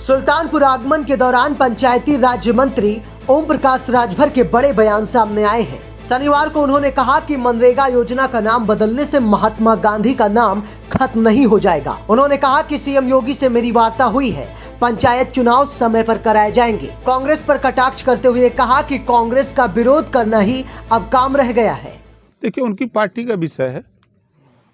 सुल्तानपुर आगमन के दौरान पंचायती राज्य मंत्री ओम प्रकाश राजभर के बड़े बयान सामने आए हैं। शनिवार को उन्होंने कहा कि मनरेगा योजना का नाम बदलने से महात्मा गांधी का नाम खत्म नहीं हो जाएगा। उन्होंने कहा कि सीएम योगी से मेरी वार्ता हुई है, पंचायत चुनाव समय पर कराए जाएंगे। कांग्रेस पर कटाक्ष करते हुए कहा कि कांग्रेस का विरोध करना ही अब काम रह गया है। देखिए, उनकी पार्टी का विषय है।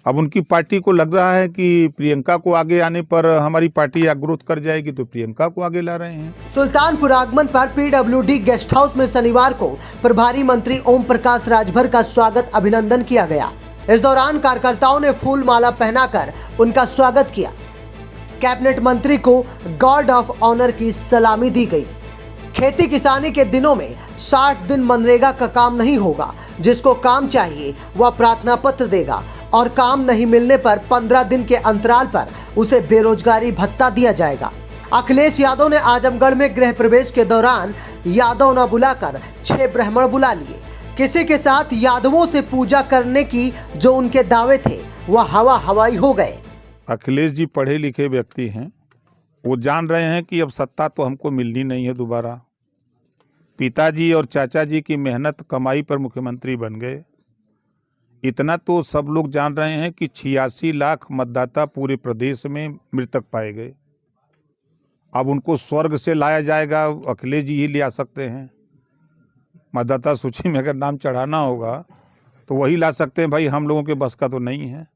अब उनकी पार्टी को लग रहा है कि प्रियंका को आगे आने पर हमारी पार्टी ग्रोथ कर जाएगी, तो प्रियंका को आगे ला रहे हैं। सुल्तानपुर आगमन पर पीडब्ल्यूडी गेस्ट हाउस में शनिवार को प्रभारी मंत्री ओम प्रकाश राजभर का स्वागत अभिनंदन किया गया। इस दौरान कार्यकर्ताओं ने फूल माला पहनाकर उनका स्वागत किया। कैबिनेट मंत्री को गार्ड ऑफ ऑनर की सलामी दी गई। खेती किसानी के दिनों में 60 दिन मनरेगा का काम नहीं होगा। जिसको काम चाहिए वह प्रार्थना पत्र देगा और काम नहीं मिलने पर 15 दिन के अंतराल पर उसे बेरोजगारी भत्ता दिया जाएगा। अखिलेश यादव ने आजमगढ़ में गृह प्रवेश के दौरान यादव न बुलाकर 6 ब्राह्मण बुला लिए। किसी के साथ यादवों से पूजा करने की जो उनके दावे थे वह हवाई हो गए। अखिलेश जी पढ़े लिखे व्यक्ति हैं, वो जान रहे हैं कि अब सत्ता तो हमको मिलनी नहीं है दोबारा। पिताजी और चाचा जी की मेहनत कमाई पर मुख्यमंत्री बन गए। इतना तो सब लोग जान रहे हैं कि 86 लाख मतदाता पूरे प्रदेश में मृतक पाए गए। अब उनको स्वर्ग से लाया जाएगा, अखिलेश जी ही ले आ सकते हैं। मतदाता सूची में अगर नाम चढ़ाना होगा तो वही ला सकते हैं। भाई, हम लोगों के बस का तो नहीं है।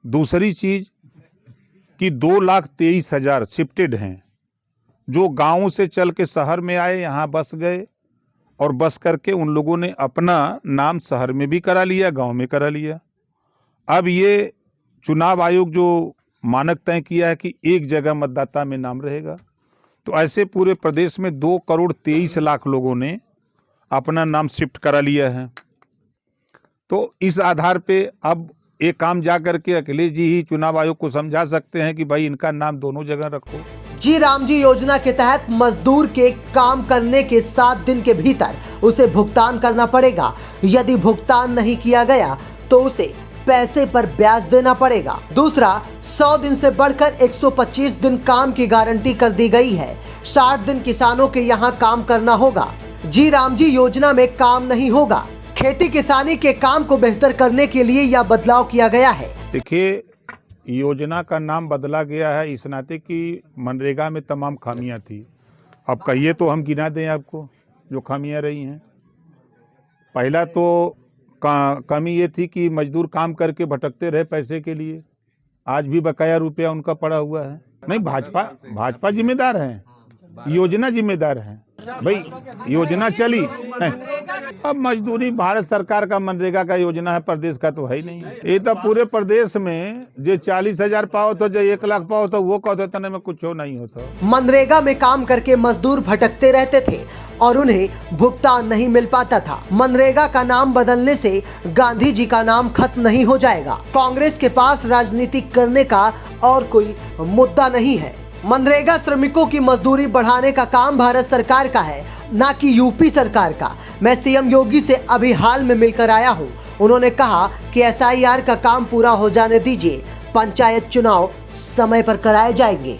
दूसरी चीज़ कि 2,23,000 शिफ्टेड हैं, जो गाँव से चल के शहर में आए, यहाँ बस गए और बस करके उन लोगों ने अपना नाम शहर में भी करा लिया, गांव में करा लिया। अब ये चुनाव आयोग जो मानक तय किया है कि एक जगह मतदाता में नाम रहेगा, तो ऐसे पूरे प्रदेश में 2,23,00,000 लोगों ने अपना नाम शिफ्ट करा लिया है। तो इस आधार पे अब एक काम जा करके अखिलेश जी ही चुनाव आयोग को समझा सकते हैं कि भाई इनका नाम दोनों जगह रखो। जी राम जी योजना के तहत मजदूर के काम करने के 7 दिन के भीतर उसे भुगतान करना पड़ेगा। यदि भुगतान नहीं किया गया तो उसे पैसे पर ब्याज देना पड़ेगा। दूसरा, 100 दिन से बढ़कर 125 दिन काम की गारंटी कर दी गई है। 60 दिन किसानों के यहाँ काम करना होगा। जी राम जी योजना में काम नहीं होगा। खेती किसानी के काम को बेहतर करने के लिए यह बदलाव किया गया है। देखिए, योजना का नाम बदला गया है इस नाते कि मनरेगा में तमाम खामियां थी। अब कहिए तो हम गिना दें आपको जो खामियां रही हैं। पहला तो कमी ये थी कि मजदूर काम करके भटकते रहे पैसे के लिए। आज भी बकाया रुपया उनका पड़ा हुआ है। नहीं, भाजपा जिम्मेदार है, योजना जिम्मेदार है। भाई, योजना चली, अब मजदूरी भारत सरकार का मनरेगा का योजना है, प्रदेश का तो है ही नहीं। ये तो पूरे प्रदेश में जो 40,000 पाओ तो जो 1 लाख पाओ तो वो कहते तने में कुछ हो नहीं होता। मनरेगा में काम करके मजदूर भटकते रहते थे और उन्हें भुगतान नहीं मिल पाता था। मनरेगा का नाम बदलने से गांधी जी का नाम खत्म नहीं हो जाएगा। कांग्रेस के पास राजनीति करने का और कोई मुद्दा नहीं है। मनरेगा श्रमिकों की मजदूरी बढ़ाने का काम भारत सरकार का है, ना कि यूपी सरकार का। मैं सीएम योगी से अभी हाल में मिलकर आया हूं। उन्होंने कहा कि SIR का काम पूरा हो जाने दीजिए, पंचायत चुनाव समय पर कराए जाएंगे।